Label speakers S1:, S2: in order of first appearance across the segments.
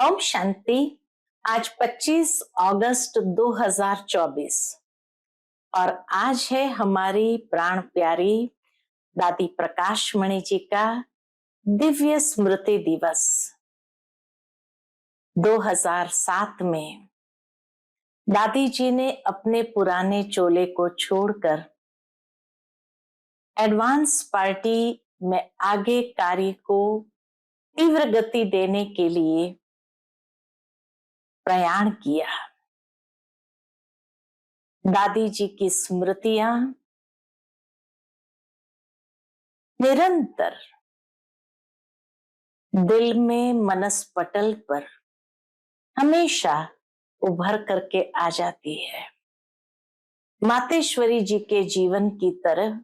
S1: ओम शांति। आज 25 अगस्त 2024 और आज है हमारी प्राण प्यारी दादी प्रकाश मणि जी का दिव्य स्मृति दिवस। 2007 में दादी जी ने अपने पुराने चोले को छोड़कर एडवांस पार्टी में आगे कार्य को तीव्र गति देने के लिए प्रयाण किया। दादी जी की स्मृतियां निरंतर दिल में मनस्पटल पर हमेशा उभर करके आ जाती है। मातेश्वरी जी के जीवन की तरह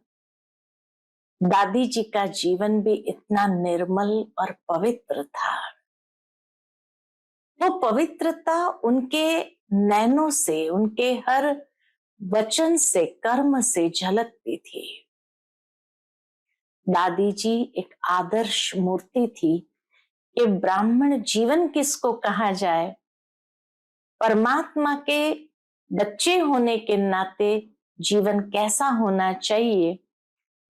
S1: दादी जी का जीवन भी इतना निर्मल और पवित्र था। वो पवित्रता उनके नैनों से, उनके हर वचन से, कर्म से झलकती थी। दादी जी एक आदर्श मूर्ति थी कि ब्राह्मण जीवन किसको कहा जाए। परमात्मा के बच्चे होने के नाते जीवन कैसा होना चाहिए,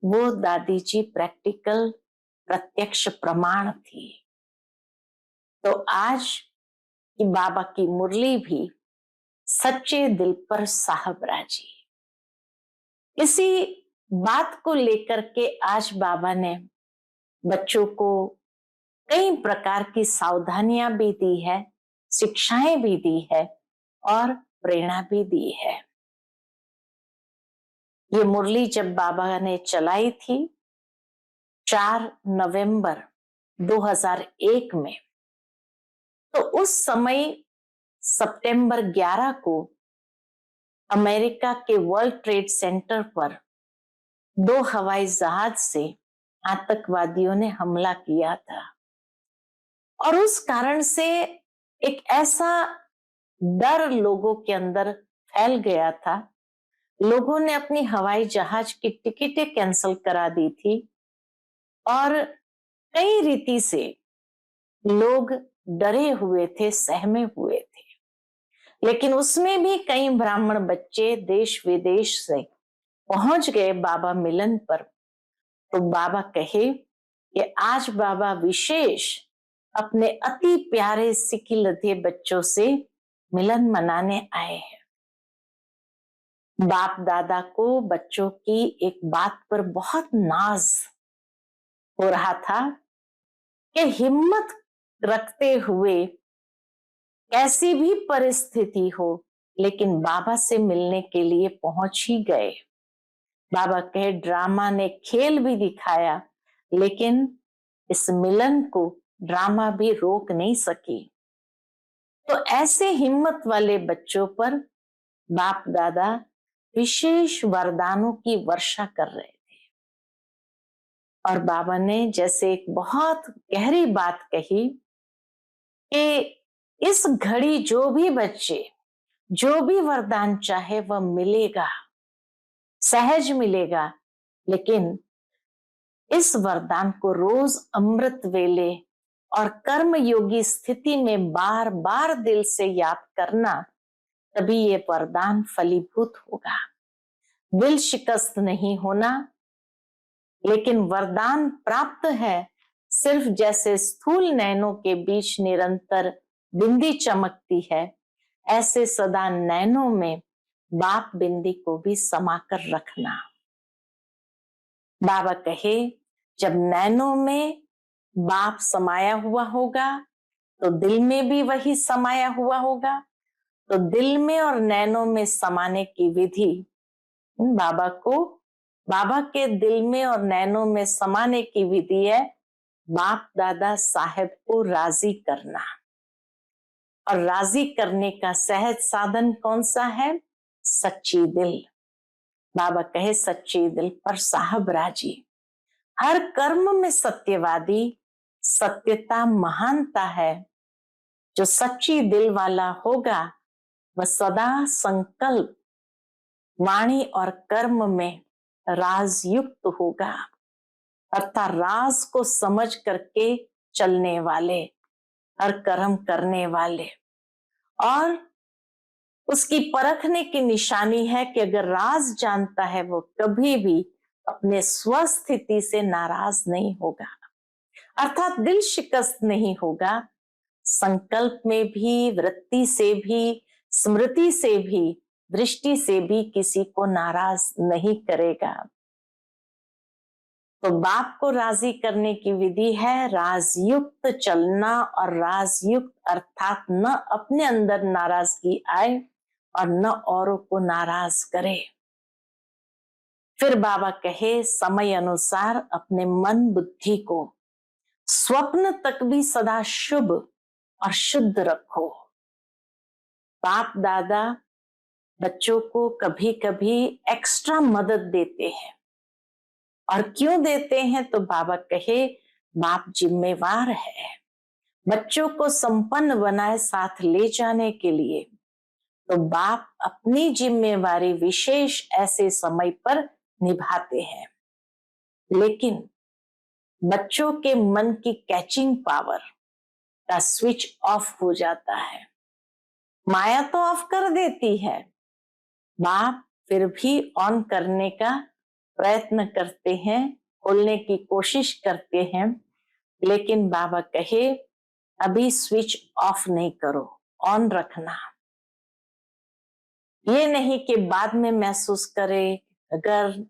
S1: वो दादी जी प्रैक्टिकल प्रत्यक्ष प्रमाण थी। तो आज की बाबा की मुरली भी सच्चे दिल पर साहब राजी। इसी बात को लेकर के आज बाबा ने बच्चों को कई प्रकार की सावधानियां भी दी है, शिक्षाएं भी दी है और प्रेरणा भी दी है। ये मुरली जब बाबा ने चलाई थी 4 नवंबर 2001 में, तो उस समय सितंबर 11 को अमेरिका के वर्ल्ड ट्रेड सेंटर पर 2 हवाई जहाज से आतंकवादियों ने हमला किया था और उस कारण से एक ऐसा डर लोगों के अंदर फैल गया था। लोगों ने अपनी हवाई जहाज की टिकटें कैंसिल करा दी थी और कई रीति से लोग डरे हुए थे, सहमे हुए थे। लेकिन उसमें भी कई ब्राह्मण बच्चे देश विदेश से पहुंच गए बाबा मिलन पर। तो बाबा कहे कि आज बाबा विशेष अपने अति प्यारे सिखी लधे बच्चों से मिलन मनाने आए हैं। बाप दादा को बच्चों की एक बात पर बहुत नाज हो रहा था कि हिम्मत रखते हुए कैसी भी परिस्थिति हो, लेकिन बाबा से मिलने के लिए पहुंच ही गए। बाबा कहे ड्रामा ने खेल भी दिखाया, लेकिन इस मिलन को ड्रामा भी रोक नहीं सकी। तो ऐसे हिम्मत वाले बच्चों पर बाप दादा विशेष वरदानों की वर्षा कर रहे थे। और बाबा ने जैसे एक बहुत गहरी बात कही कि इस घड़ी जो भी बच्चे जो भी वरदान चाहे वह मिलेगा, सहज मिलेगा, लेकिन इस वरदान को रोज अमृत वेले और कर्म योगी स्थिति में बार बार दिल से याद करना, तभी ये वरदान फलीभूत होगा। दिल शिकस्त नहीं होना, लेकिन वरदान प्राप्त है सिर्फ जैसे स्थूल नैनों के बीच निरंतर बिंदी चमकती है, ऐसे सदा नैनों में बाप बिंदी को भी समाकर रखना। बाबा कहे जब नैनों में बाप समाया हुआ होगा तो दिल में भी वही समाया हुआ होगा। तो दिल में और नैनों में समाने की विधि बाबा के दिल में और नैनों में समाने की विधि है बाप दादा साहेब को राजी करना। और राजी करने का सहज साधन कौन सा है? सच्ची दिल। बाबा कहे सच्ची दिल पर साहब राजी। हर कर्म में सत्यवादी, सत्यता महानता है। जो सच्ची दिल वाला होगा वह सदा संकल्प, वाणी और कर्म में राजयुक्त होगा, अर्थात राज को समझ करके चलने वाले। हर कर्म करने वाले। और उसकी परखने की निशानी है कि अगर राज जानता है वो कभी भी अपने स्वस्थिति से नाराज नहीं होगा, अर्थात दिल शिकस्त नहीं होगा। संकल्प में भी, वृत्ति से भी, स्मृति से भी, दृष्टि से भी किसी को नाराज नहीं करेगा। तो बाप को राजी करने की विधि है राजयुक्त चलना, और राजयुक्त अर्थात न अपने अंदर नाराजगी आए और न औरों को नाराज करे। फिर बाबा कहे समय अनुसार अपने मन बुद्धि को स्वप्न तक भी सदा शुभ और शुद्ध रखो। बाप दादा बच्चों को कभी कभी एक्स्ट्रा मदद देते हैं, और क्यों देते हैं तो बाबा कहे बाप जिम्मेवार है बच्चों को संपन्न बनाए साथ ले जाने के लिए। तो बाप अपनी जिम्मेवारी विशेष ऐसे समय पर निभाते हैं, लेकिन बच्चों के मन की कैचिंग पावर का स्विच ऑफ हो जाता है। माया तो ऑफ कर देती है, बाप फिर भी ऑन करने का प्रयत्न करते हैं, खोलने की कोशिश करते हैं। लेकिन बाबा कहे अभी स्विच ऑफ नहीं करो, ऑन रखना। ये नहीं कि बाद में महसूस करे अगर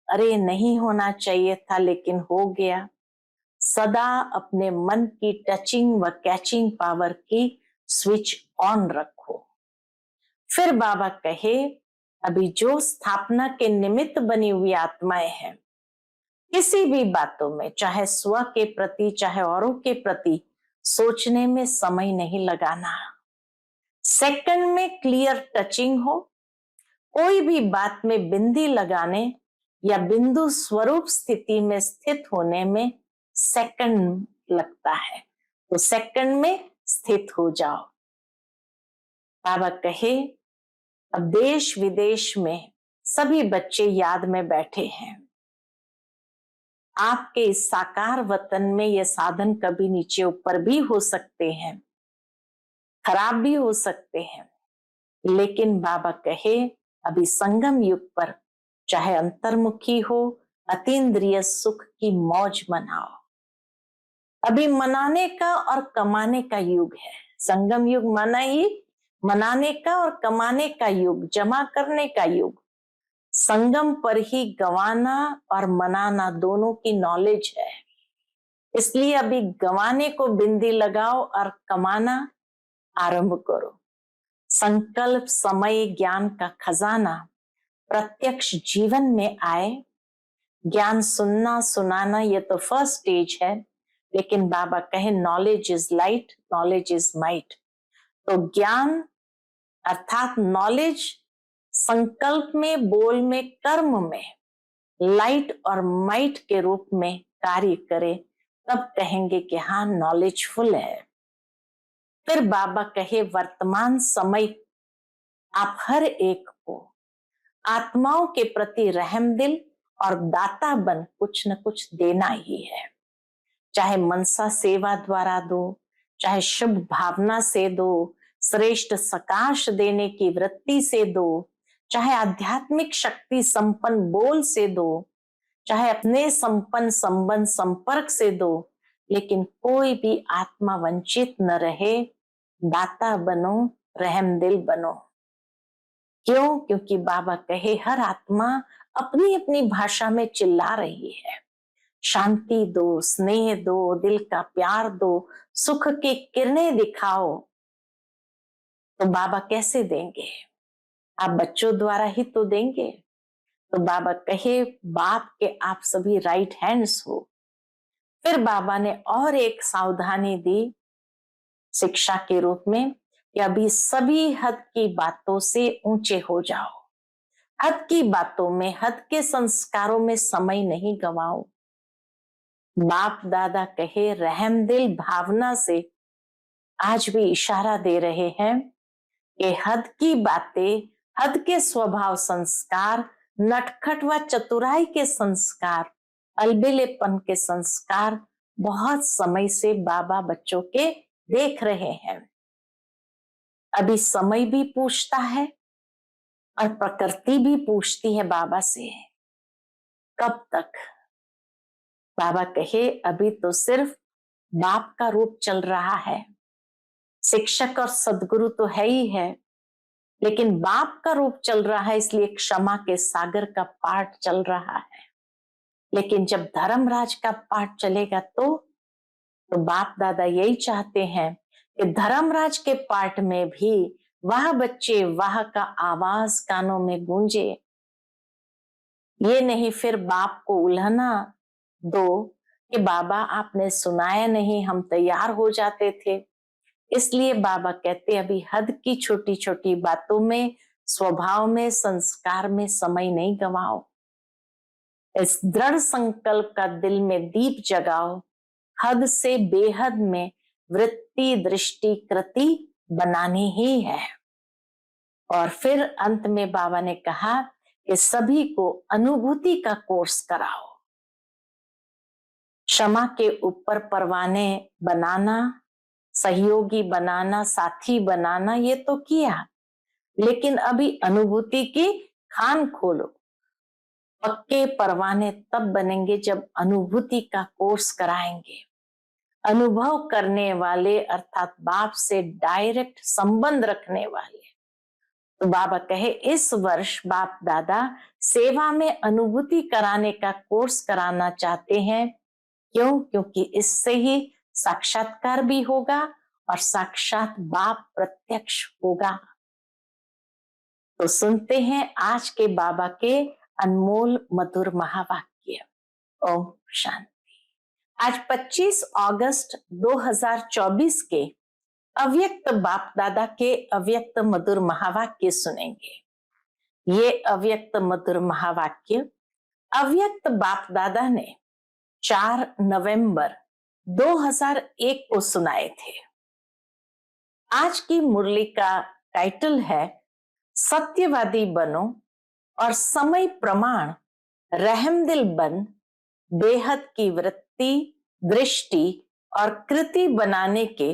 S1: अरे नहीं होना चाहिए था लेकिन हो गया। सदा अपने मन की टचिंग व कैचिंग पावर की स्विच ऑन रखो। फिर बाबा कहे अभी जो स्थापना के निमित्त बनी हुई आत्माएं हैं, किसी भी बातों में, चाहे स्व के प्रति चाहे औरों के प्रति, सोचने में समय नहीं लगाना। सेकंड में क्लियर टचिंग हो, कोई भी बात में बिंदी लगाने या बिंदु स्वरूप स्थिति में स्थित होने में सेकंड लगता है, तो सेकंड में स्थित हो जाओ। बाबा कहे अब देश विदेश में सभी बच्चे याद में बैठे हैं। आपके इस साकार वतन में ये साधन कभी नीचे ऊपर भी हो सकते हैं, खराब भी हो सकते हैं, लेकिन बाबा कहे अभी संगम युग पर चाहे अंतर्मुखी हो, अतीन्द्रिय सुख की मौज मनाओ। अभी मनाने का और कमाने का युग है। संगम युग माना ही मनाने का और कमाने का युग, जमा करने का युग। संगम पर ही गंवाना और मनाना दोनों की नॉलेज है। इसलिए अभी गंवाने को बिंदी लगाओ और कमाना आरंभ करो। संकल्प, समय, ज्ञान का खजाना प्रत्यक्ष जीवन में आए। ज्ञान सुनना सुनाना ये तो फर्स्ट स्टेज है, लेकिन बाबा कहे knowledge is light, knowledge is might. तो ज्ञान अर्थात नॉलेज संकल्प में, बोल में, कर्म में लाइट और माइट के रूप में कार्य करे, तब कहेंगे कि हाँ नॉलेजफुल है। फिर बाबा कहे वर्तमान समय आप हर एक को आत्माओं के प्रति रहम दिल और दाता बन कुछ न कुछ देना ही है। चाहे मनसा सेवा द्वारा दो, चाहे शुभ भावना से दो, श्रेष्ठ सकाश देने की वृत्ति से दो, चाहे आध्यात्मिक शक्ति संपन्न बोल से दो, चाहे अपने संपन्न संबंध संपर्क से दो, लेकिन कोई भी आत्मा वंचित न रहे। दाता बनो, रहम दिल बनो। क्यों? क्योंकि बाबा कहे हर आत्मा अपनी अपनी भाषा में चिल्ला रही है। शांति दो, स्नेह दो, दिल का प्यार दो, सुख की किरणें दिखाओ। तो बाबा कैसे देंगे? आप बच्चों द्वारा ही तो देंगे। तो बाबा कहे बाप के आप सभी राइट हैंड्स हो। फिर बाबा ने और एक सावधानी दी शिक्षा के रूप में कि अभी सभी हद की बातों से ऊंचे हो जाओ। हद की बातों में, हद के संस्कारों में समय नहीं गवाओ। बाप दादा कहे रहम दिल भावना से आज भी इशारा दे रहे हैं कि हद की बातें, हद के स्वभाव संस्कार, नटखट व चतुराई के संस्कार, अलबेलेपन के संस्कार बहुत समय से बाबा बच्चों के देख रहे हैं। अभी समय भी पूछता है और प्रकृति भी पूछती है बाबा से, कब तक। बाबा कहे अभी तो सिर्फ बाप का रूप चल रहा है, शिक्षक और सदगुरु तो है ही है, लेकिन बाप का रूप चल रहा है, इसलिए क्षमा के सागर का पाठ चल रहा है। लेकिन जब धर्मराज का पाठ चलेगा तो बाप दादा यही चाहते हैं कि धर्मराज के पाठ में भी वह बच्चे वह का आवाज कानों में गूंजे। ये नहीं फिर बाप को उल्हना दो कि बाबा आपने सुनाया नहीं, हम तैयार हो जाते थे। इसलिए बाबा कहते अभी हद की छोटी छोटी बातों में, स्वभाव में, संस्कार में समय नहीं गवाओ। इस दृढ़ संकल्प का दिल में दीप जगाओ, हद से बेहद में वृत्ति दृष्टि कृति बनानी ही है। और फिर अंत में बाबा ने कहा कि सभी को अनुभूति का कोर्स कराओ। क्षमा के ऊपर परवाने बनाना, सहयोगी बनाना, साथी बनाना, ये तो किया, लेकिन अभी अनुभूति की खान खोलो। पक्के परवाने तब बनेंगे जब अनुभूति का कोर्स कराएंगे। अनुभव करने वाले अर्थात बाप से डायरेक्ट संबंध रखने वाले। तो बाबा कहे इस वर्ष बाप दादा सेवा में अनुभूति कराने का कोर्स कराना चाहते हैं। क्यों? क्योंकि इससे ही साक्षात्कार भी होगा और साक्षात बाप प्रत्यक्ष होगा। तो सुनते हैं आज के बाबा के अनमोल मधुर महावाक्य। ओम शांति। आज 25 अगस्त 2024 के अव्यक्त बाप दादा के अव्यक्त मधुर महावाक्य सुनेंगे। ये अव्यक्त मधुर महावाक्य अव्यक्त बाप दादा ने 4 नवंबर 2001 को सुनाए थे। आज की मुरली का टाइटल है सत्यवादी बनो और समय प्रमाण रहमदिल बन, बेहद की वृत्ति दृष्टि और कृति बनाने के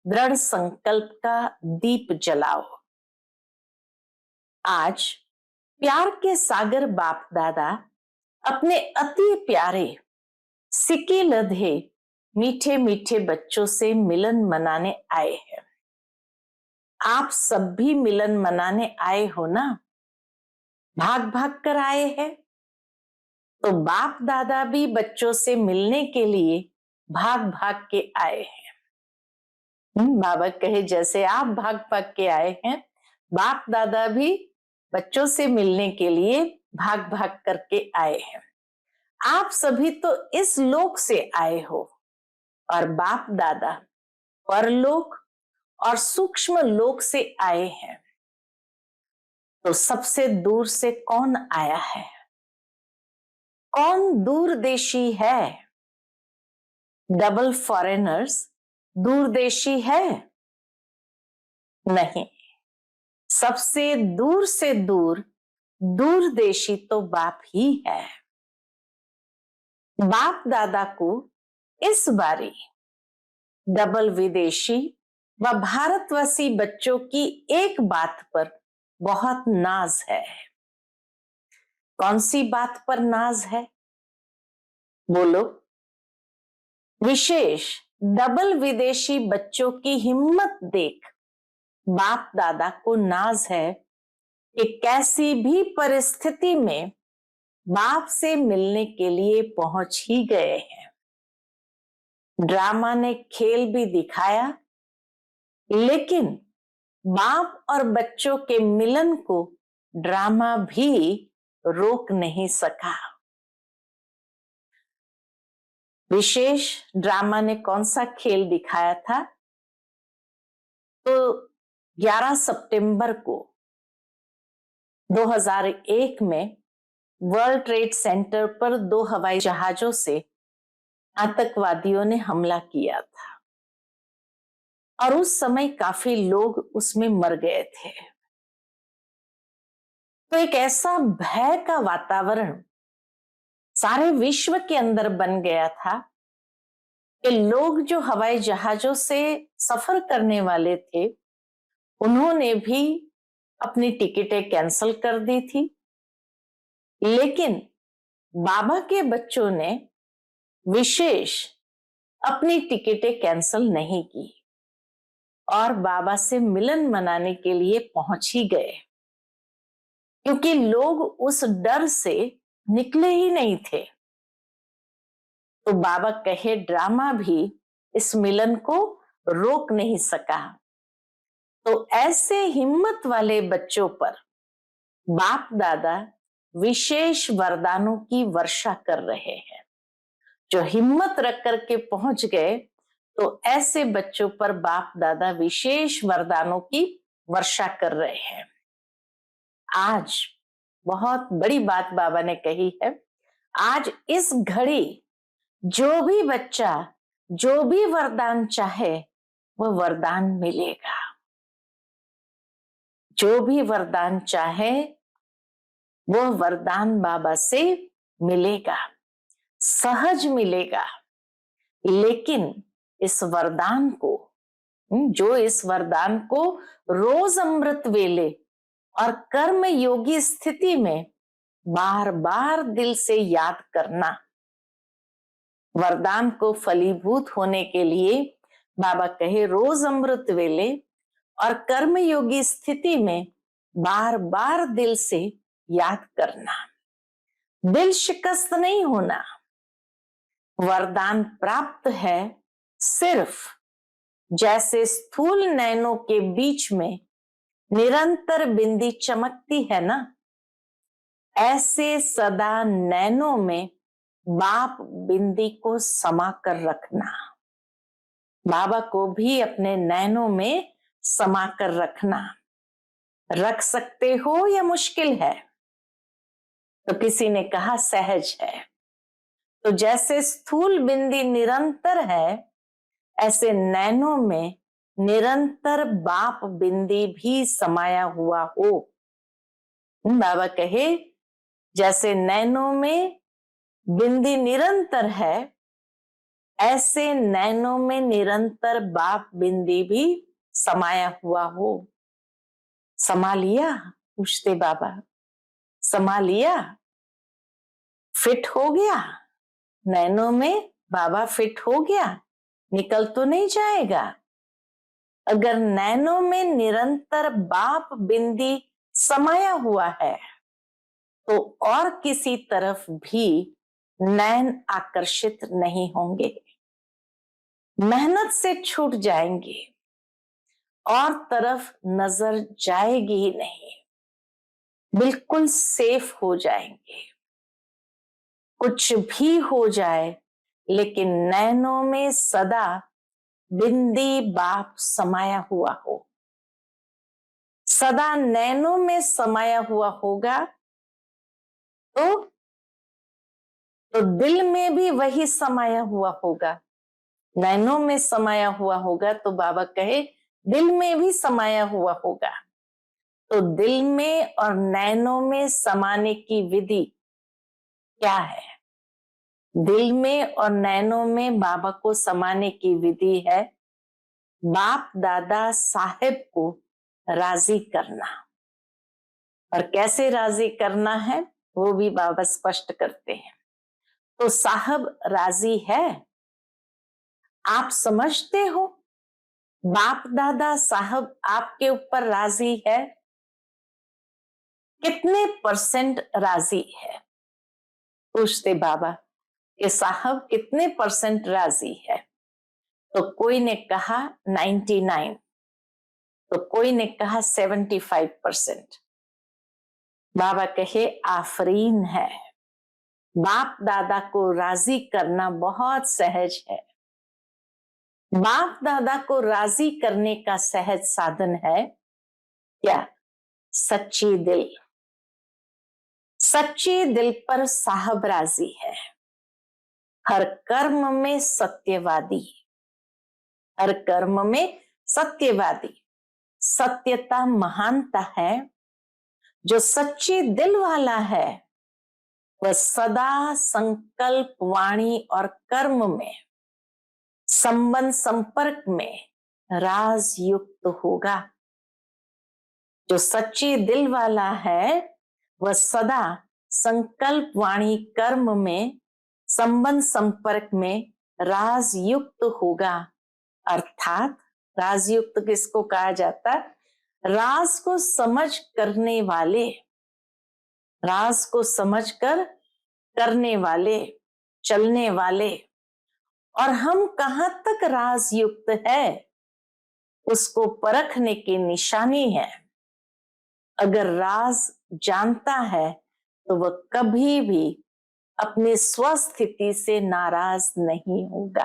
S1: दृढ़ संकल्प का दीप जलाओ। आज प्यार के सागर बाप दादा अपने अति प्यारे सिके लधे मीठे मीठे बच्चों से मिलन मनाने आए हैं। आप सब भी मिलन मनाने आए हो ना, भाग भाग कर आए हैं। तो बाप दादा भी बच्चों से मिलने के लिए भाग भाग के आए हैं। बाबा कहे जैसे आप भाग भाग के आए हैं, बाप दादा भी बच्चों से मिलने के लिए भाग भाग करके आए हैं। आप सभी तो इस लोक से आए हो और बाप दादा परलोक और सूक्ष्म लोक से आए हैं। तो सबसे दूर से कौन आया है? कौन दूरदेशी है? डबल फॉरेनर्स दूरदेशी है? नहीं, सबसे दूर से दूर दूरदेशी तो बाप ही है। बाप दादा को इस बारी डबल विदेशी व भारतवासी बच्चों की एक बात पर बहुत नाज है। कौन सी बात पर नाज है? बोलो। विशेष डबल विदेशी बच्चों की हिम्मत देख बाप दादा को नाज है कि कैसी भी परिस्थिति में बाप से मिलने के लिए पहुंच ही गए हैं। ड्रामा ने खेल भी दिखाया, लेकिन बाप और बच्चों के मिलन को ड्रामा भी रोक नहीं सका। विशेष ड्रामा ने कौन सा खेल दिखाया था? तो 11 सितंबर को 2001 में वर्ल्ड ट्रेड सेंटर पर 2 हवाई जहाजों से आतंकवादियों ने हमला किया था और उस समय काफी लोग उसमें मर गए थे। तो एक ऐसा भय का वातावरण सारे विश्व के अंदर बन गया था कि लोग जो हवाई जहाजों से सफर करने वाले थे, उन्होंने भी अपनी टिकटें कैंसिल कर दी थी। लेकिन बाबा के बच्चों ने विशेष अपनी टिकटें कैंसिल नहीं की और बाबा से मिलन मनाने के लिए पहुंच ही गए, क्योंकि लोग उस डर से निकले ही नहीं थे। तो बाबा कहे ड्रामा भी इस मिलन को रोक नहीं सका। तो ऐसे हिम्मत वाले बच्चों पर बाप दादा विशेष वरदानों की वर्षा कर रहे हैं। जो हिम्मत रख करके पहुंच गए, तो ऐसे बच्चों पर बाप दादा विशेष वरदानों की वर्षा कर रहे हैं। आज बहुत बड़ी बात बाबा ने कही है। आज इस घड़ी जो भी बच्चा जो भी वरदान चाहे, वह वरदान मिलेगा। जो भी वरदान चाहे, वह वरदान बाबा से मिलेगा, सहज मिलेगा। लेकिन इस वरदान को, जो इस वरदान को रोज अमृत वेले और कर्म योगी स्थिति में बार बार दिल से याद करना, वरदान को फलीभूत होने के लिए बाबा कहे रोज अमृत वेले और कर्म योगी स्थिति में बार बार दिल से याद करना, दिल शिकस्त नहीं होना। वरदान प्राप्त है सिर्फ जैसे स्थूल नैनों के बीच में निरंतर बिंदी चमकती है ना, ऐसे सदा नैनों में बाप बिंदी को समा कर रखना। बाबा को भी अपने नैनों में समा कर रखना। रख सकते हो या मुश्किल है? तो किसी ने कहा सहज है। तो जैसे स्थूल बिंदी निरंतर है, ऐसे नैनों में निरंतर बाप बिंदी भी समाया हुआ हो। बाबा कहे जैसे नैनों में बिंदी निरंतर है, ऐसे नैनों में निरंतर बाप बिंदी भी समाया हुआ हो। समा लिया? पूछते बाबा। समा लिया? फिट हो गया? नैनों में बाबा फिट हो गया? निकल तो नहीं जाएगा? अगर नैनों में निरंतर बाप बिंदी समाया हुआ है, तो और किसी तरफ भी नैन आकर्षित नहीं होंगे, मेहनत से छूट जाएंगे और तरफ नजर जाएगी ही नहीं, बिल्कुल सेफ हो जाएंगे। कुछ भी हो जाए, लेकिन नैनों में सदा बिंदी बाप समाया हुआ हो। सदा नैनों में समाया हुआ होगा तो दिल में भी वही समाया हुआ होगा। नैनों में समाया हुआ होगा तो बाबा कहे दिल में भी समाया हुआ होगा। तो दिल में और नैनों में समाने की विधि क्या है? दिल में और नैनों में बाबा को समाने की विधि है बाप दादा साहिब को राजी करना। और कैसे राजी करना है वो भी बाबा स्पष्ट करते हैं। तो साहब राजी है? आप समझते हो बाप दादा साहब आपके ऊपर राजी है? कितने परसेंट राजी है? पूछते बाबा कि साहब कितने परसेंट राजी है? तो कोई ने कहा 99, तो कोई ने कहा 75%। बाबा कहे आफरीन है। बाप दादा को राजी करना बहुत सहज है। बाप दादा को राजी करने का सहज साधन है क्या? सच्ची दिल। सच्चे दिल पर साहब राजी है। हर कर्म में सत्यवादी, हर कर्म में सत्यवादी। सत्यता महानता है। जो सच्चे दिल वाला है वह सदा संकल्प वाणी और कर्म में संबंध संपर्क में राज युक्त होगा। जो सच्ची दिल वाला है वह सदा संकल्प वाणी कर्म में संबंध संपर्क में राजयुक्त होगा। अर्थात राजयुक्त किसको कहा जाता है? राज को समझ करने वाले, राज को समझकर करने वाले, चलने वाले। और हम कहां तक राजयुक्त है उसको परखने की निशानी है। अगर राज जानता है तो वह कभी भी अपनी स्वस्थिति से नाराज नहीं होगा।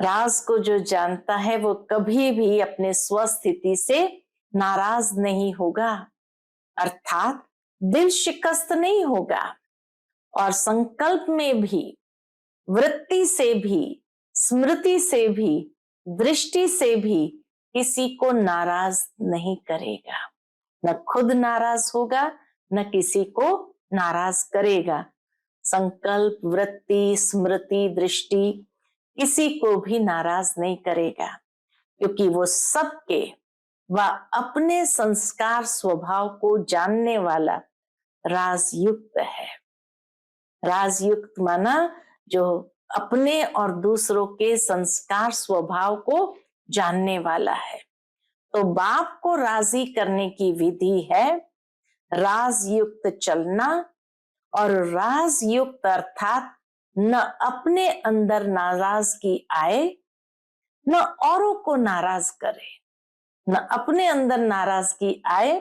S1: राज को जो जानता है वो कभी भी अपने स्वस्थिति से नाराज नहीं होगा, अर्थात दिल शिकस्त नहीं होगा और संकल्प में भी, वृत्ति से भी, स्मृति से भी, दृष्टि से भी किसी को नाराज नहीं करेगा। न खुद नाराज होगा, न किसी को नाराज करेगा। संकल्प, वृत्ति, स्मृति, दृष्टि किसी को भी नाराज नहीं करेगा, क्योंकि वो सबके व अपने संस्कार स्वभाव को जानने वाला राजयुक्त है। राजयुक्त माना जो अपने और दूसरों के संस्कार स्वभाव को जानने वाला है। तो बाप को राजी करने की विधि है राजयुक्त चलना, और राजयुक्त अर्थात न अपने अंदर नाराजगी आए, न औरों को नाराज करे। न अपने अंदर नाराजगी आए,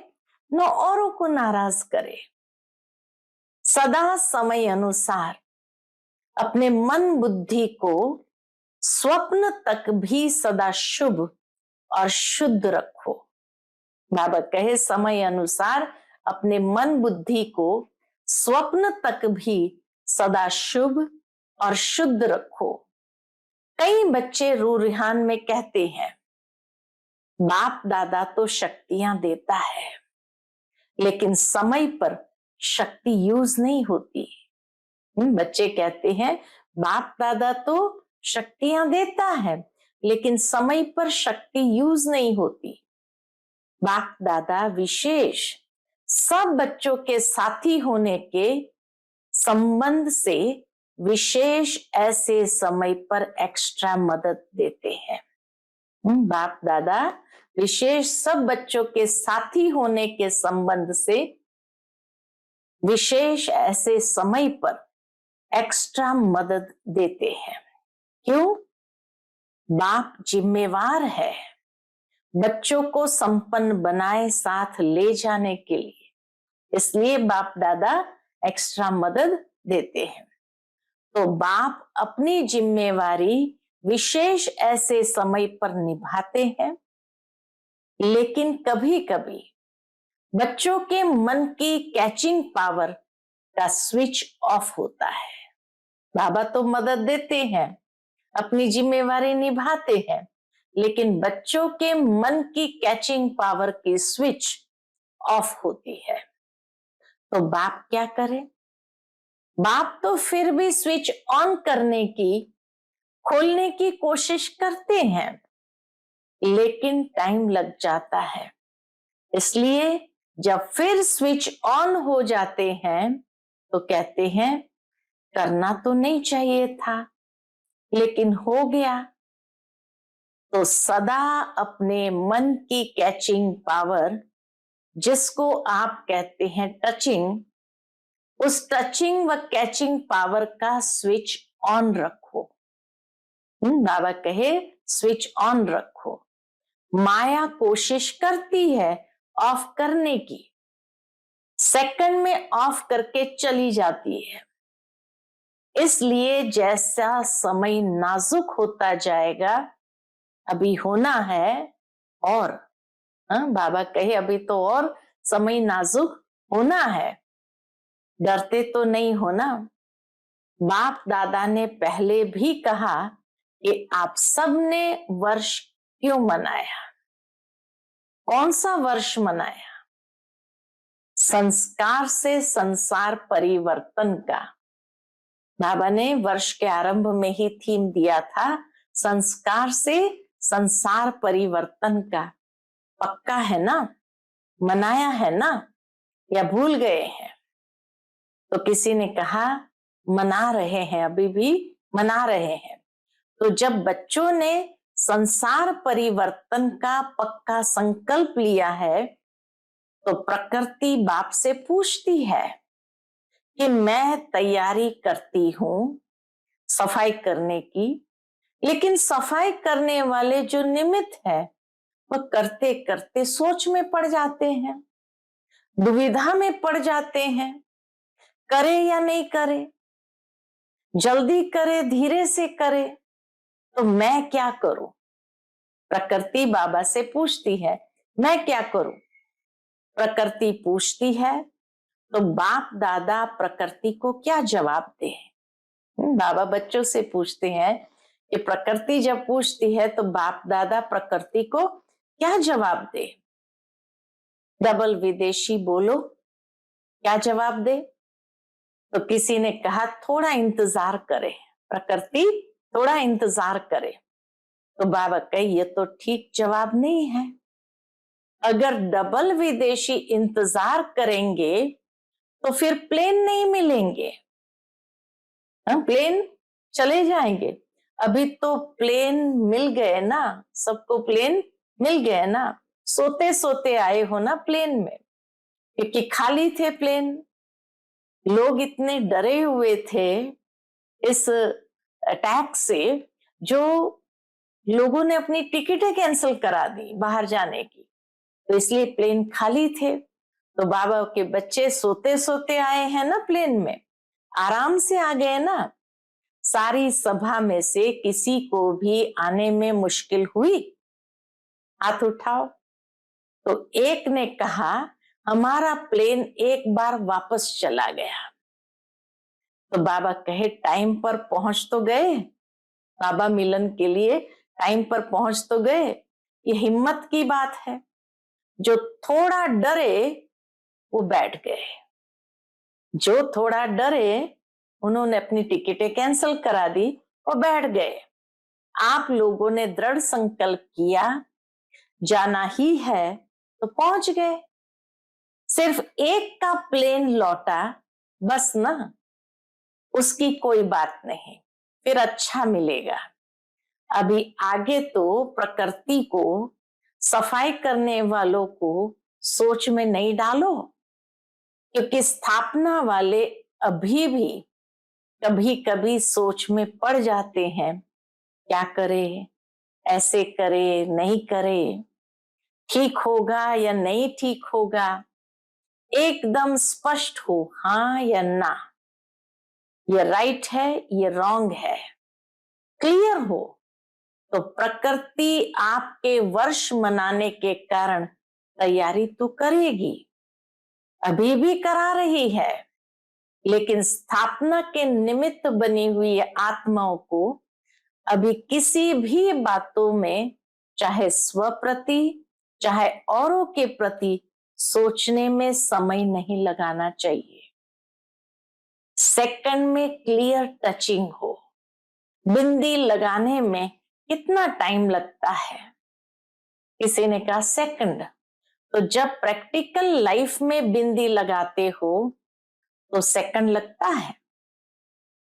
S1: न औरों को नाराज करे। सदा समय अनुसार अपने मन बुद्धि को स्वप्न तक भी सदा शुभ और शुद्ध रखो। बाबा कहे समय अनुसार अपने मन बुद्धि को स्वप्न तक भी सदा शुभ और शुद्ध रखो। कई बच्चे रूरिहान में कहते हैं बाप दादा तो शक्तियां देता है लेकिन समय पर शक्ति यूज नहीं होती। बच्चे कहते हैं बाप दादा तो शक्तियां देता है लेकिन समय पर शक्ति यूज नहीं होती। बाप दादा विशेष सब बच्चों के साथी होने के संबंध से विशेष ऐसे समय पर एक्स्ट्रा मदद देते हैं। बाप दादा विशेष सब बच्चों के साथी होने के संबंध से विशेष ऐसे समय पर एक्स्ट्रा मदद देते हैं। क्यों? बाप जिम्मेवार है बच्चों को संपन्न बनाए साथ ले जाने के लिए, इसलिए बाप दादा एक्स्ट्रा मदद देते हैं। तो बाप अपनी जिम्मेवारी विशेष ऐसे समय पर निभाते हैं, लेकिन कभी कभी बच्चों के मन की कैचिंग पावर का स्विच ऑफ होता है। बाबा तो मदद देते हैं, अपनी जिम्मेवारी निभाते हैं, लेकिन बच्चों के मन की कैचिंग पावर की स्विच ऑफ होती है। तो बाप क्या करे? बाप तो फिर भी स्विच ऑन करने की, खोलने की कोशिश करते हैं, लेकिन टाइम लग जाता है। इसलिए जब फिर स्विच ऑन हो जाते हैं तो कहते हैं करना तो नहीं चाहिए था लेकिन हो गया। तो सदा अपने मन की कैचिंग पावर, जिसको आप कहते हैं टचिंग, उस टचिंग व कैचिंग पावर का स्विच ऑन रखो। बाबा कहे स्विच ऑन रखो। माया कोशिश करती है ऑफ करने की, सेकंड में ऑफ करके चली जाती है। इसलिए जैसा समय नाजुक होता जाएगा, अभी होना है और बाबा कहे अभी तो और समय नाजुक होना है, डरते तो नहीं होना। बाप दादा ने पहले भी कहा कि आप सबने वर्ष क्यों मनाया? कौन सा वर्ष मनाया? संस्कार से संसार परिवर्तन का। बाबा ने वर्ष के आरंभ में ही थीम दिया था, संस्कार से संसार परिवर्तन का। पक्का है ना? मनाया है ना, या भूल गए हैं? तो किसी ने कहा मना रहे हैं, अभी भी मना रहे हैं। तो जब बच्चों ने संसार परिवर्तन का पक्का संकल्प लिया है, तो प्रकृति बाप से पूछती है कि मैं तैयारी करती हूं सफाई करने की, लेकिन सफाई करने वाले जो निमित्त है वह करते करते सोच में पड़ जाते हैं, दुविधा में पड़ जाते हैं, करे या नहीं करे, जल्दी करे धीरे से करे, तो मैं क्या करूं? प्रकृति बाबा से पूछती है, मैं क्या करूं? प्रकृति पूछती है, तो बाप दादा प्रकृति को क्या जवाब दे? बाबा बच्चों से पूछते हैं कि प्रकृति जब पूछती है तो बाप दादा प्रकृति को क्या जवाब दे? डबल विदेशी बोलो, क्या जवाब दे? तो किसी ने कहा थोड़ा इंतजार करे, प्रकृति थोड़ा इंतजार करे। तो बाबा कहे ये तो ठीक जवाब नहीं है। अगर डबल विदेशी इंतजार करेंगे तो फिर प्लेन नहीं मिलेंगे, प्लेन चले जाएंगे। अभी तो प्लेन मिल गए ना, सबको प्लेन मिल गए ना, सोते सोते आए हो ना प्लेन में, क्योंकि खाली थे प्लेन। लोग इतने डरे हुए थे इस अटैक से, जो लोगों ने अपनी टिकटें कैंसिल करा दी बाहर जाने की, तो इसलिए प्लेन खाली थे। तो बाबा के बच्चे सोते सोते आए हैं ना प्लेन में, आराम से आ गए ना। सारी सभा में से किसी को भी आने में मुश्किल हुई? हाथ उठाओ। तो एक ने कहा हमारा प्लेन एक बार वापस चला गया। तो बाबा कहे टाइम पर पहुंच तो गए, बाबा मिलन के लिए टाइम पर पहुंच तो गए। ये हिम्मत की बात है। जो थोड़ा डरे वो बैठ गए, जो थोड़ा डरे उन्होंने अपनी टिकटें कैंसिल करा दी और बैठ गए। आप लोगों ने दृढ़ संकल्प किया जाना ही है तो पहुंच गए। सिर्फ एक का प्लेन लौटा, बस ना, उसकी कोई बात नहीं, फिर अच्छा मिलेगा। अभी आगे तो प्रकृति को, सफाई करने वालों को सोच में नहीं डालो, क्योंकि स्थापना वाले अभी भी कभी कभी सोच में पड़ जाते हैं, क्या करे, ऐसे करे नहीं करे, ठीक होगा या नहीं ठीक होगा। एकदम स्पष्ट हो, हाँ या ना, ये राइट है ये रॉन्ग है, क्लियर हो। तो प्रकृति आपके वर्ष मनाने के कारण तैयारी तो करेगी, अभी भी करा रही है, लेकिन स्थापना के निमित्त बनी हुई आत्माओं को अभी किसी भी बातों में, चाहे स्व प्रति चाहे औरों के प्रति, सोचने में समय नहीं लगाना चाहिए। सेकंड में क्लियर टचिंग हो। बिंदी लगाने में कितना टाइम लगता है? किसी ने कहा सेकंड। तो जब प्रैक्टिकल लाइफ में बिंदी लगाते हो तो सेकंड लगता है।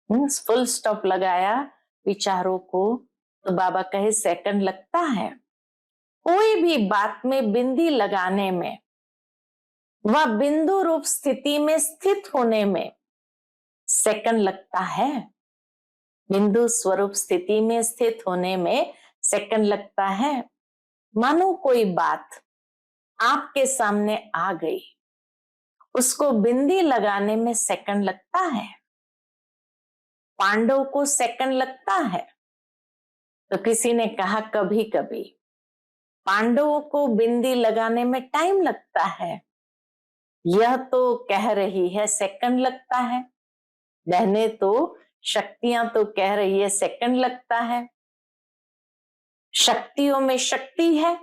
S1: फुल स्टॉप लगाया विचारों को, तो बाबा कहे सेकंड लगता है। कोई भी बात में बिंदी लगाने में, वह बिंदु रूप स्थिति में स्थित होने में सेकंड लगता है। बिंदु स्वरूप स्थिति में स्थित होने में सेकंड लगता है। मानो कोई बात आपके सामने आ गई, उसको बिंदी लगाने में सेकंड लगता है। पांडव को सेकंड लगता है। तो किसी ने कहा कभी कभी पांडवों को बिंदी लगाने में टाइम लगता है, यह तो कह रही है सेकंड लगता है। बहने तो शक्तियां तो कह रही है सेकंड लगता है। शक्तियों में शक्ति है।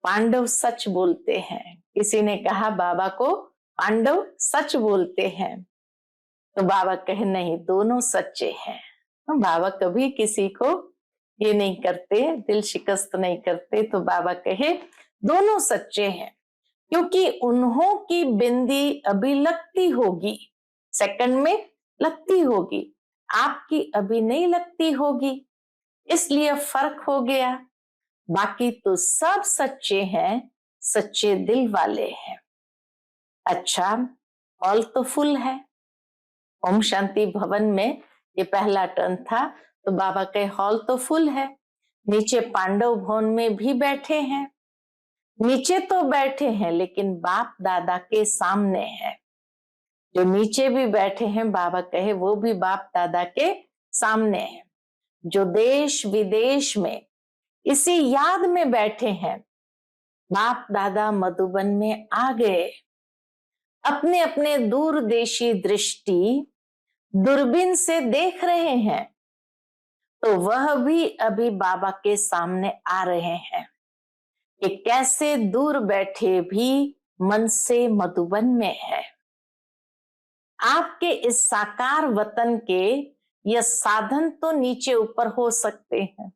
S1: पांडव सच बोलते हैं। किसी ने कहा बाबा को पांडव सच बोलते हैं। तो बाबा कहे नहीं, दोनों सच्चे हैं। बाबा कभी किसी को ये नहीं करते, दिल शिकस्त नहीं करते। तो बाबा कहे दोनों सच्चे हैं, क्योंकि उन्हों की बिंदी अभी लगती होगी, सेकंड में लगती होगी, आपकी अभी नहीं लगती होगी, इसलिए फर्क हो गया। बाकी तो सब सच्चे हैं, सच्चे दिल वाले हैं। अच्छा, हॉल तो फुल है। ओम शांति भवन में ये पहला टर्न था, तो बाबा के हॉल तो फुल है। नीचे पांडव भवन में भी बैठे हैं, नीचे तो बैठे हैं लेकिन बाप दादा के सामने है। जो नीचे भी बैठे हैं, बाबा कहे वो भी बाप दादा के सामने है। जो देश विदेश में इसी याद में बैठे हैं, बाप दादा मधुबन में आ गए, अपने अपने दूरदेशी दृष्टि दूरबीन से देख रहे हैं, तो वह भी अभी बाबा के सामने आ रहे हैं कि कैसे दूर बैठे भी मन से मधुबन में है। आपके इस साकार वतन के यह साधन तो नीचे ऊपर हो सकते हैं,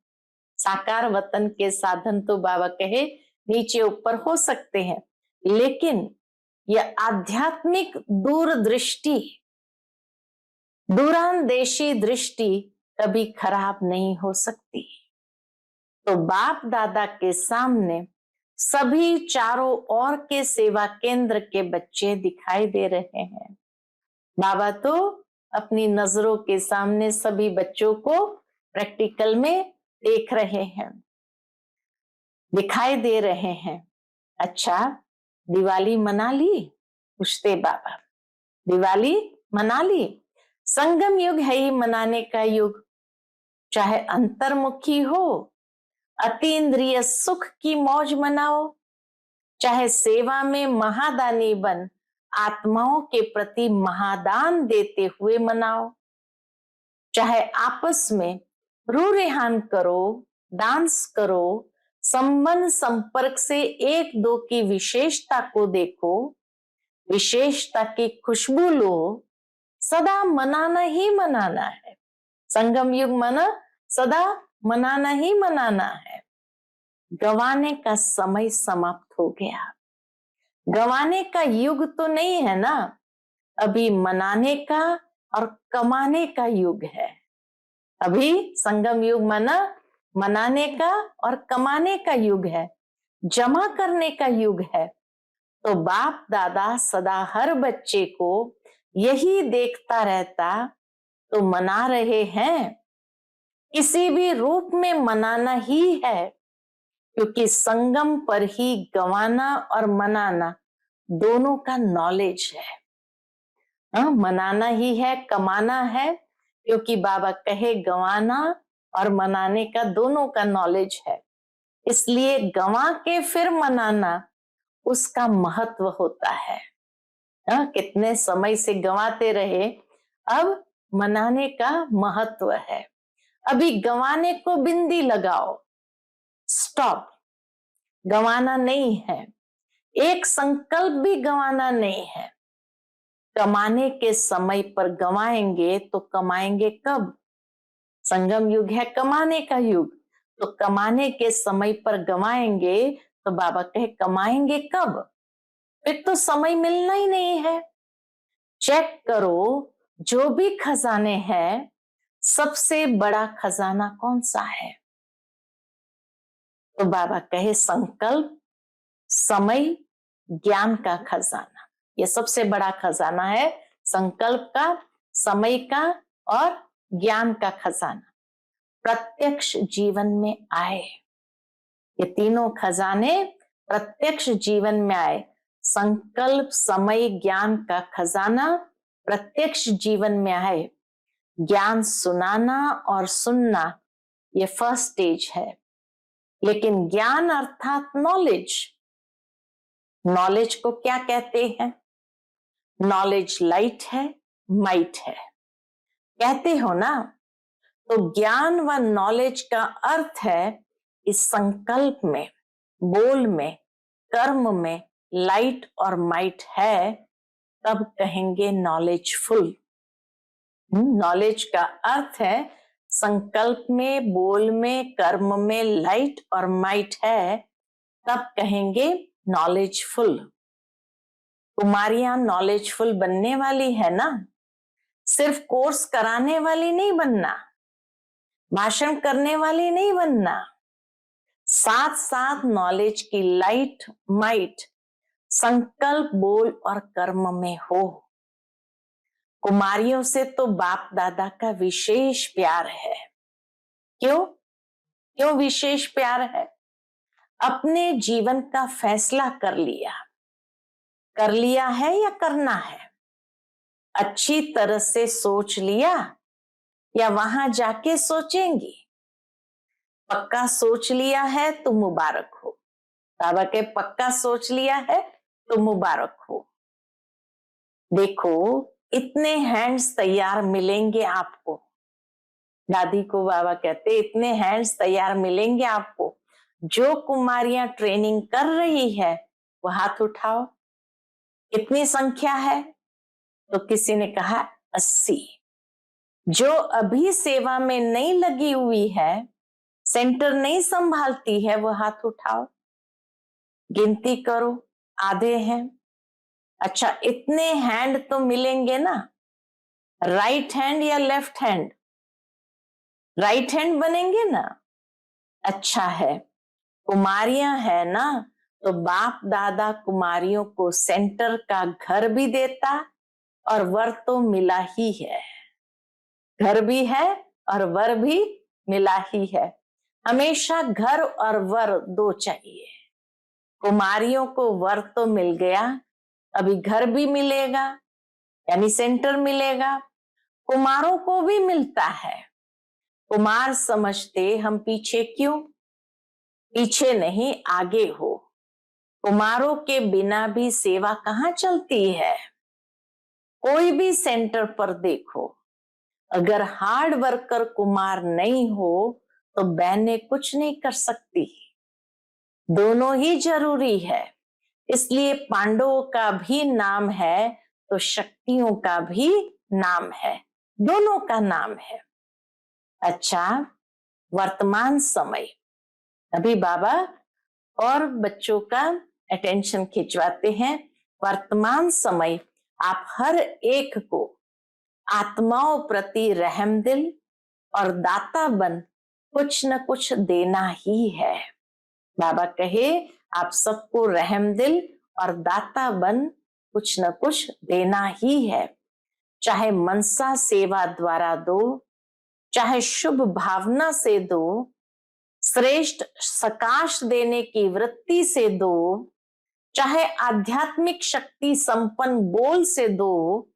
S1: साकार वतन के साधन तो बाबा कहे नीचे ऊपर हो सकते हैं, लेकिन यह आध्यात्मिक दूरदृष्टि, दूरांदेशी दृष्टि कभी खराब नहीं हो सकती। तो बाप दादा के सामने सभी चारों ओर के सेवा केंद्र के बच्चे दिखाई दे रहे हैं। बाबा तो अपनी नजरों के सामने सभी बच्चों को प्रैक्टिकल में देख रहे हैं, दिखाई दे रहे हैं। अच्छा, दिवाली मना ली? पूछते बाबा, दिवाली मना ली? संगम युग है ही मनाने का युग। चाहे अंतर्मुखी हो, अतीन्द्रिय सुख की मौज मनाओ, चाहे सेवा में महादानी बन आत्माओं के प्रति महादान देते हुए मनाओ, चाहे आपस में रू रेहान करो, डांस करो, संबंध संपर्क से एक दो की विशेषता को देखो, विशेषता की खुशबू लो, सदा मनाना ही मनाना है। संगम युग मना सदा मनाना ही मनाना है। गंवाने का समय समाप्त हो गया। गंवाने का युग तो नहीं है ना, अभी मनाने का और कमाने का युग है। अभी संगम युग मनाने का और कमाने का युग है, जमा करने का युग है। तो बाप दादा सदा हर बच्चे को यही देखता रहता, तो मना रहे हैं, किसी भी रूप में मनाना ही है, क्योंकि संगम पर ही गंवाना और मनाना दोनों का नॉलेज है। मनाना ही है, कमाना है, क्योंकि बाबा कहे गंवाना और मनाने का दोनों का नॉलेज है। इसलिए गंवा के फिर मनाना उसका महत्व होता है। कितने समय से गंवाते रहे, अब मनाने का महत्व है। अभी गंवाने को बिंदी लगाओ, स्टॉप, गंवाना नहीं है। एक संकल्प भी गंवाना नहीं है। कमाने के समय पर गंवाएंगे तो कमाएंगे कब? संगम युग है कमाने का युग, तो कमाने के समय पर गंवाएंगे तो बाबा कहे कमाएंगे कब? फिर तो समय मिलना ही नहीं है। चेक करो, जो भी खजाने हैं, सबसे बड़ा खजाना कौन सा है? तो बाबा कहे संकल्प, समय, ज्ञान का खजाना। ये सबसे बड़ा खजाना है, संकल्प का, समय का और ज्ञान का खजाना। प्रत्यक्ष जीवन में आए, ये तीनों खजाने प्रत्यक्ष जीवन में आए। संकल्प, समय, ज्ञान का खजाना प्रत्यक्ष जीवन में आए। ज्ञान सुनाना और सुनना ये फर्स्ट स्टेज है, लेकिन ज्ञान अर्थात नॉलेज, नॉलेज को क्या कहते हैं? नॉलेज लाइट है, माइट है, कहते हो ना। तो ज्ञान व नॉलेज का अर्थ है इस संकल्प में, बोल में, कर्म में लाइट और माइट है, तब कहेंगे नॉलेजफुल। नॉलेज का अर्थ है संकल्प में, बोल में, कर्म में लाइट और माइट है, तब कहेंगे नॉलेजफुल। कुमारियां नॉलेजफुल बनने वाली है ना, सिर्फ कोर्स कराने वाली नहीं बनना, भाषण करने वाली नहीं बनना, साथ साथ नॉलेज की लाइट माइट संकल्प, बोल और कर्म में हो। कुमारियों से तो बाप दादा का विशेष प्यार है। क्यों? क्यों विशेष प्यार है? अपने जीवन का फैसला कर लिया है या करना है, अच्छी तरह से सोच लिया या वहां जाके सोचेंगी? पक्का सोच लिया है तो मुबारक हो। बाबा के पक्का सोच लिया है तो मुबारक हो। देखो, इतने हैंड्स तैयार मिलेंगे आपको। दादी को बाबा कहते इतने हैंड्स तैयार मिलेंगे आपको। जो कुमारियां ट्रेनिंग कर रही है वो हाथ उठाओ। कितनी संख्या है? तो किसी ने कहा 80। जो अभी सेवा में नहीं लगी हुई है, सेंटर नहीं संभालती है, वो हाथ उठाओ। गिनती करो, आधे हैं। अच्छा, इतने हैंड तो मिलेंगे ना, राइट हैंड या लेफ्ट हैंड? राइट हैंड बनेंगे ना। अच्छा है, कुमारियां है ना, तो बाप दादा कुमारियों को सेंटर का घर भी देता और वर तो मिला ही है। घर भी है और वर भी मिला ही है। हमेशा घर और वर दो चाहिए। कुमारियों को वर तो मिल गया, अभी घर भी मिलेगा, यानी सेंटर मिलेगा। कुमारों को भी मिलता है। कुमार समझते हम पीछे क्यों? पीछे नहीं, आगे हो। कुमारों के बिना भी सेवा कहाँ चलती है? कोई भी सेंटर पर देखो, अगर हार्ड वर्कर कुमार नहीं हो तो बहनें कुछ नहीं कर सकती। दोनों ही जरूरी है। इसलिए पांडवों का भी नाम है तो शक्तियों का भी नाम है, दोनों का नाम है। अच्छा, वर्तमान समय, अभी बाबा और बच्चों का अटेंशन खिंचवाते हैं। वर्तमान समय आप हर एक को आत्माओं प्रति रहम दिल और दाता बन कुछ न कुछ देना ही है। बाबा कहे आप सबको रहम दिल और दाता बन कुछ न कुछ देना ही है। चाहे मनसा सेवा द्वारा दो, चाहे शुभ भावना से दो, श्रेष्ठ सकाश देने की वृत्ति से दो, चाहे आध्यात्मिक शक्ति संपन्न बोल से दो,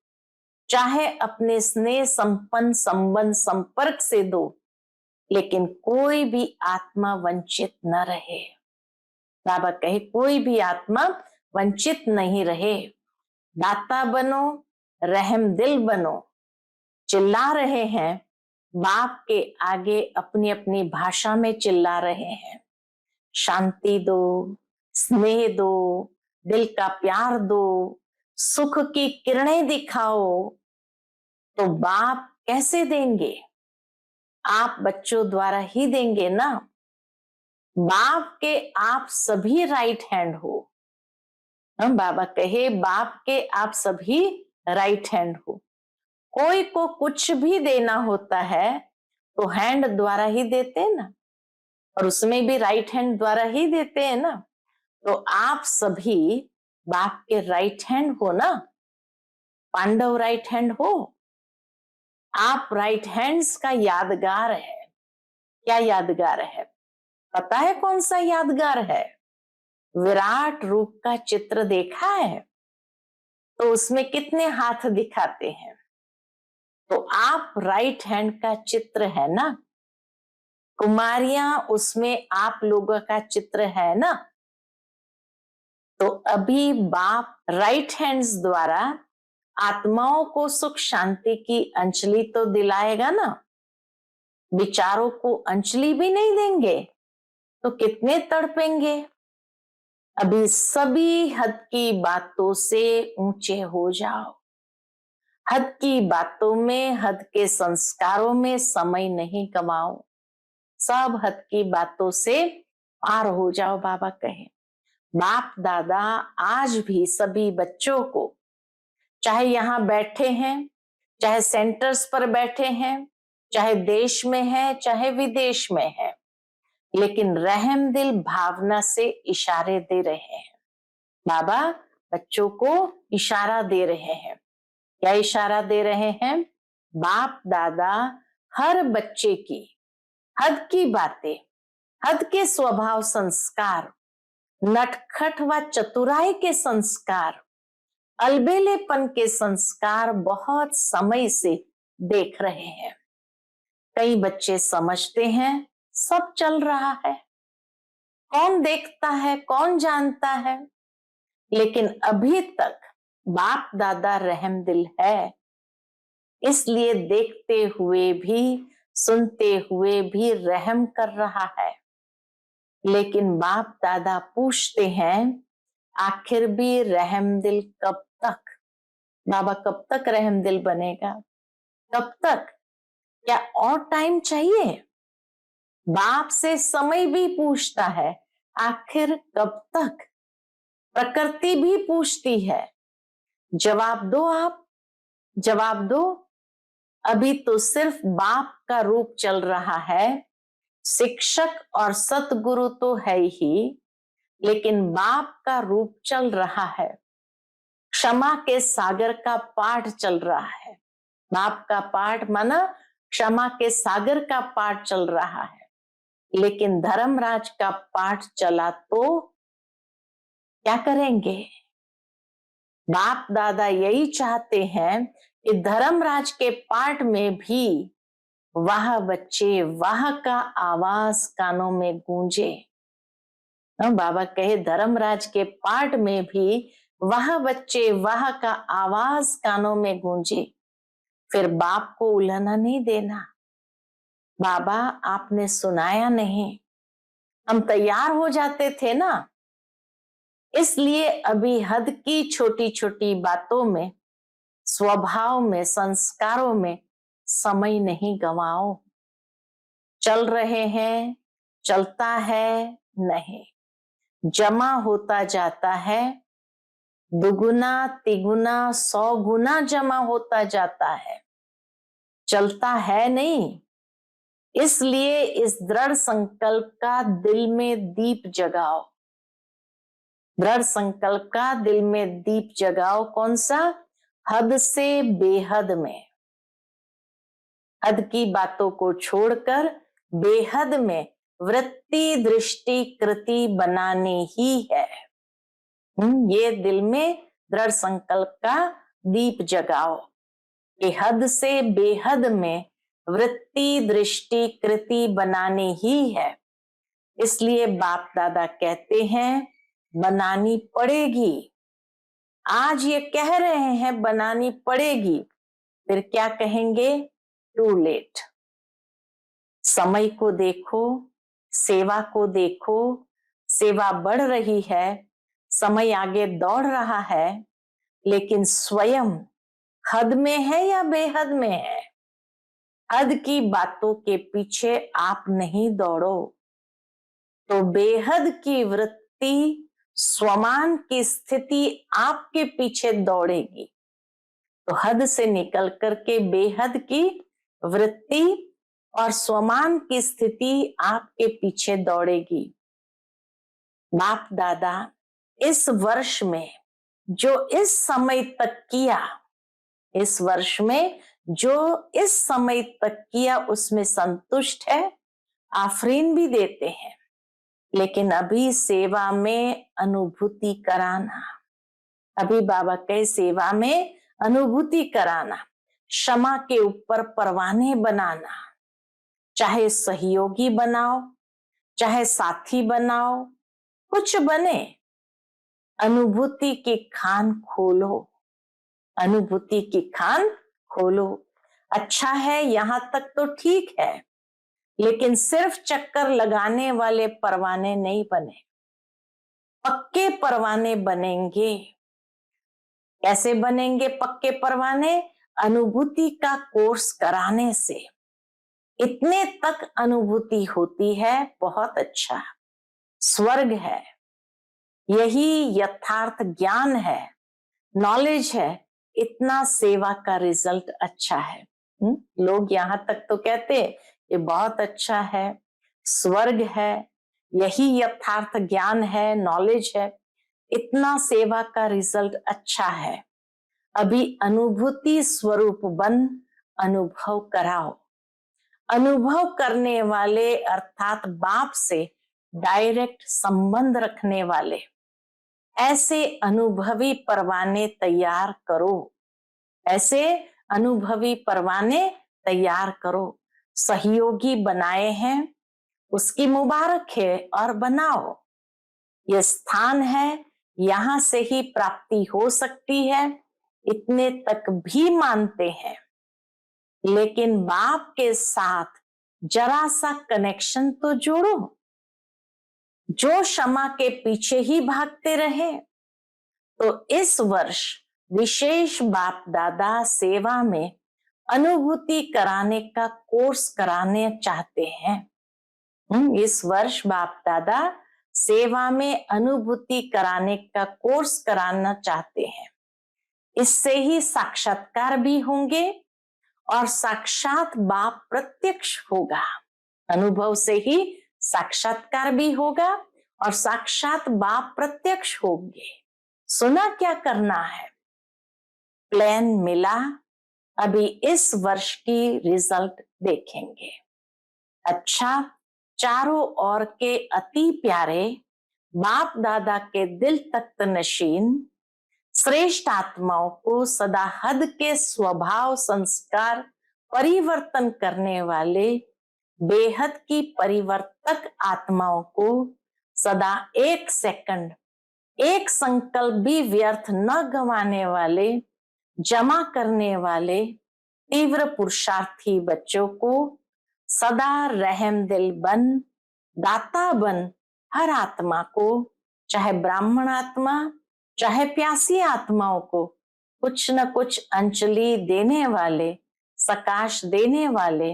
S1: चाहे अपने स्नेह संपन्न संबंध संपर्क से दो, लेकिन कोई भी आत्मा वंचित न रहे। बाबा कहे कोई भी आत्मा वंचित नहीं रहे। दाता बनो, रहम दिल बनो। चिल्ला रहे हैं, बाप के आगे अपनी अपनी भाषा में चिल्ला रहे हैं। शांति दो, स्नेह दो, दिल का प्यार दो, सुख की किरणें दिखाओ। तो बाप कैसे देंगे? आप बच्चों द्वारा ही देंगे ना। बाप के आप सभी राइट हैंड हो। हम बाबा कहे बाप के आप सभी राइट हैंड हो। कोई को कुछ भी देना होता है तो हैंड द्वारा ही देते हैं ना, और उसमें भी राइट हैंड द्वारा ही देते हैं ना। तो आप सभी बाप के राइट हैंड हो ना। पांडव राइट हैंड हो। आप राइट हैंड्स का यादगार है। क्या यादगार है? पता है कौन सा यादगार है? विराट रूप का चित्र देखा है तो उसमें कितने हाथ दिखाते हैं? तो आप राइट हैंड का चित्र है ना। कुमारियां उसमें आप लोगों का चित्र है ना। तो अभी बाप राइट हैंड्स द्वारा आत्माओं को सुख शांति की अंजलि तो दिलाएगा ना। विचारों को अंजलि भी नहीं देंगे तो कितने तड़पेंगे। अभी सभी हद की बातों से ऊंचे हो जाओ। हद की बातों में, हद के संस्कारों में समय नहीं गवाओ। सब हद की बातों से पार हो जाओ, बाबा कहे। बाप दादा आज भी सभी बच्चों को, चाहे यहाँ बैठे हैं, चाहे सेंटर्स पर बैठे हैं, चाहे देश में है, चाहे विदेश में है, लेकिन रहम दिल भावना से इशारे दे रहे हैं। बाबा बच्चों को इशारा दे रहे हैं। क्या इशारा दे रहे हैं? बाप दादा हर बच्चे की हद की बातें, हद के स्वभाव संस्कार, नटखट व चतुराई के संस्कार, अलबेलेपन के संस्कार बहुत समय से देख रहे हैं। कई बच्चे समझते हैं सब चल रहा है, कौन देखता है, कौन जानता है, लेकिन अभी तक बाप दादा रहम दिल है, इसलिए देखते हुए भी, सुनते हुए भी रहम कर रहा है। लेकिन बाप दादा पूछते हैं आखिर भी रहम दिल कब तक? बाबा कब तक रहम दिल बनेगा? कब तक? क्या और टाइम चाहिए? बाप से समय भी पूछता है आखिर कब तक? प्रकृति भी पूछती है, जवाब दो आप, जवाब दो। अभी तो सिर्फ बाप का रूप चल रहा है, शिक्षक और सतगुरु तो है ही, लेकिन बाप का रूप चल रहा है। क्षमा के सागर का पाठ चल रहा है। बाप का पाठ माना क्षमा के सागर का पाठ चल रहा है, लेकिन धर्मराज का पाठ चला तो क्या करेंगे? बाप दादा यही चाहते हैं कि धर्मराज के पाठ में भी वाह बच्चे वाह का आवाज कानों में गूंजे। बाबा कहे धर्मराज के पाठ में भी वाह बच्चे वाह का आवाज कानों में गूंजे। फिर बाप को उलाना नहीं देना। बाबा आपने सुनाया नहीं, हम तैयार हो जाते थे ना, इसलिए अभी हद की छोटी छोटी बातों में, स्वभाव में, संस्कारों में समय नहीं गवाओ। चल रहे हैं, चलता है नहीं, जमा होता जाता है, दुगुना तिगुना 100 गुना जमा होता जाता है, चलता है नहीं। इसलिए इस दृढ़ संकल्प का दिल में दीप जगाओ। दृढ़ संकल्प का दिल में दीप जगाओ। कौन सा? हद से बेहद में। हद की बातों को छोड़कर बेहद में वृत्ति दृष्टि कृति बनानी ही है। ये दिल में दृढ़ संकल्प का दीप जगाओ कि हद से बेहद में वृत्ति दृष्टि कृति बनानी ही है। इसलिए बाप दादा कहते हैं बनानी पड़ेगी। आज ये कह रहे हैं बनानी पड़ेगी, फिर क्या कहेंगे? Too late. समय को देखो, सेवा को देखो, सेवा बढ़ रही है, समय आगे दौड़ रहा है, लेकिन स्वयं हद में है या बेहद में है? हद की बातों के पीछे आप नहीं दौड़ो तो बेहद की वृत्ति, स्वमान की स्थिति आपके पीछे दौड़ेगी। तो हद से निकल करके बेहद की वृत्ति और स्वमान की स्थिति आपके पीछे दौड़ेगी। बाप दादा इस वर्ष में जो इस समय तक किया, इस वर्ष में जो इस समय तक किया उसमें संतुष्ट है, आफरीन भी देते हैं, लेकिन अभी सेवा में अनुभूति कराना, अभी बाबा के सेवा में अनुभूति कराना, क्षमा के ऊपर परवाने बनाना, चाहे सहयोगी बनाओ, चाहे साथी बनाओ, कुछ बने, अनुभूति की खान खोलो, अनुभूति की खान खोलो। अच्छा है यहां तक तो ठीक है, लेकिन सिर्फ चक्कर लगाने वाले परवाने नहीं बने, पक्के परवाने बनेंगे। कैसे बनेंगे पक्के परवाने? अनुभूति का कोर्स कराने से इतने तक अनुभूति होती है, बहुत अच्छा, स्वर्ग है, यही यथार्थ ज्ञान है, नॉलेज है, इतना सेवा का रिजल्ट अच्छा है। लोग यहां तक तो कहते हैं ये बहुत अच्छा है, स्वर्ग है, यही यथार्थ ज्ञान है, नॉलेज है, इतना सेवा का रिजल्ट अच्छा है, अभी अनुभूति स्वरूप बन अनुभव कराओ। अनुभव करने वाले अर्थात बाप से डायरेक्ट संबंध रखने वाले ऐसे अनुभवी परवाने तैयार करो, ऐसे अनुभवी परवाने तैयार करो। सहयोगी बनाए हैं, उसकी मुबारक है और बनाओ। यह स्थान है, यहां से ही प्राप्ति हो सकती है, इतने तक भी मानते हैं। लेकिन बाप के साथ जरा सा कनेक्शन तो जोड़ो। जो क्षमा के पीछे ही भागते रहे, तो इस वर्ष विशेष बाप दादा सेवा में अनुभूति कराने का कोर्स कराने चाहते हैं। इस वर्ष बाप दादा सेवा में अनुभूति कराने का कोर्स कराना चाहते हैं। इससे ही साक्षात्कार भी होंगे और साक्षात बाप प्रत्यक्ष होगा। अनुभव से ही साक्षात्कार भी होगा और साक्षात बाप प्रत्यक्ष होंगे। सुना क्या करना है, प्लान मिला, अभी इस वर्ष की रिजल्ट देखेंगे। अच्छा, चारों ओर के अति प्यारे बाप दादा के दिल तख्त नशीन श्रेष्ठ आत्माओं को सदा हद के स्वभाव संस्कार परिवर्तन करने वाले बेहद की परिवर्तक आत्माओं को सदा एक सेकंड, एक संकल्प भी व्यर्थ न गंवाने वाले, जमा करने वाले तीव्र पुरुषार्थी बच्चों को सदा रहम दिल बन, दाता बन, हर आत्मा को, चाहे ब्राह्मण आत्मा चाहे प्यासी आत्माओं को, कुछ न कुछ अंजलि देने वाले, सकाश देने वाले,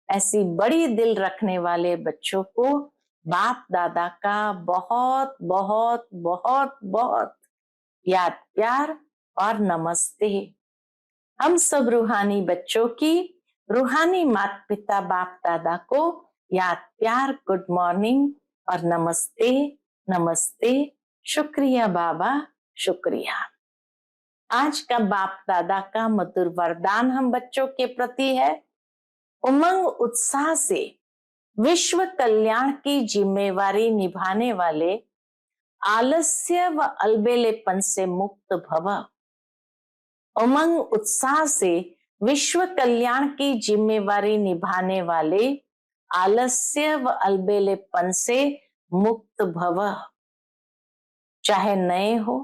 S1: ऐसी बड़ी दिल रखने वाले बच्चों को बाप दादा का बहुत बहुत बहुत बहुत याद प्यार और नमस्ते। हम सब रूहानी बच्चों की रूहानी माता पिता बाप दादा को याद प्यार, गुड मॉर्निंग और नमस्ते नमस्ते। शुक्रिया बाबा, शुक्रिया। आज का बाप दादा का मधुर वरदान हम बच्चों के प्रति है, उमंग उत्साह से विश्व कल्याण की जिम्मेवारी निभाने वाले आलस्य व अलबेलेपन से मुक्त भव। उमंग उत्साह से विश्व कल्याण की जिम्मेवारी निभाने वाले आलस्य व अलबेलेपन से मुक्त भव। चाहे नए हो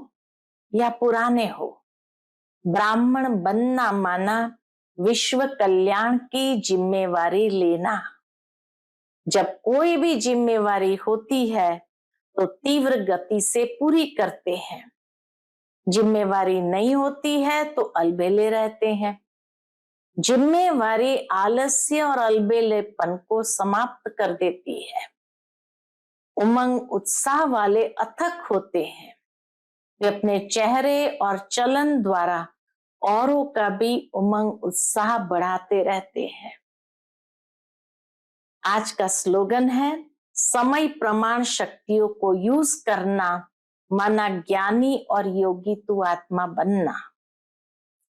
S1: या पुराने हो, ब्राह्मण बनना माना विश्व कल्याण की जिम्मेवारी लेना। जब कोई भी जिम्मेवारी होती है तो तीव्र गति से पूरी करते हैं, जिम्मेवारी नहीं होती है तो अलबेले रहते हैं। जिम्मेवारी आलस्य और अलबेलेपन को समाप्त कर देती है। उमंग उत्साह वाले अथक होते हैं, वे अपने चेहरे और चलन द्वारा औरों का भी उमंग उत्साह बढ़ाते रहते हैं। आज का स्लोगन है, समय प्रमाण शक्तियों को यूज करना माना ज्ञानी और योगी तू आत्मा बनना।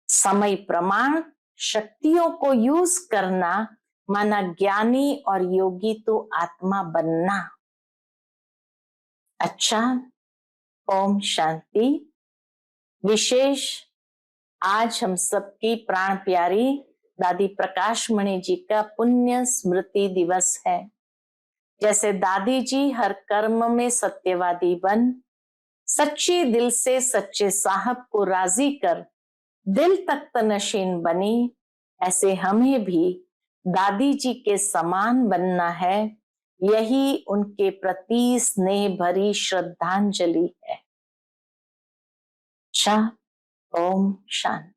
S1: समय प्रमाण शक्तियों को यूज करना माना ज्ञानी और योगी तू आत्मा बनना। अच्छा, ओम शांति। विशेष आज हम सबकी प्राण प्यारी दादी प्रकाश मणि जी का पुण्य स्मृति दिवस है। जैसे दादी जी हर कर्म में सत्यवादी बन सच्चे दिल से सच्चे साहब को राजी कर दिल तख्त नशीन बनी, ऐसे हमें भी दादी जी के समान बनना है। यही उनके प्रति स्नेह भरी श्रद्धांजलि है। अच्छा, ओम शांति।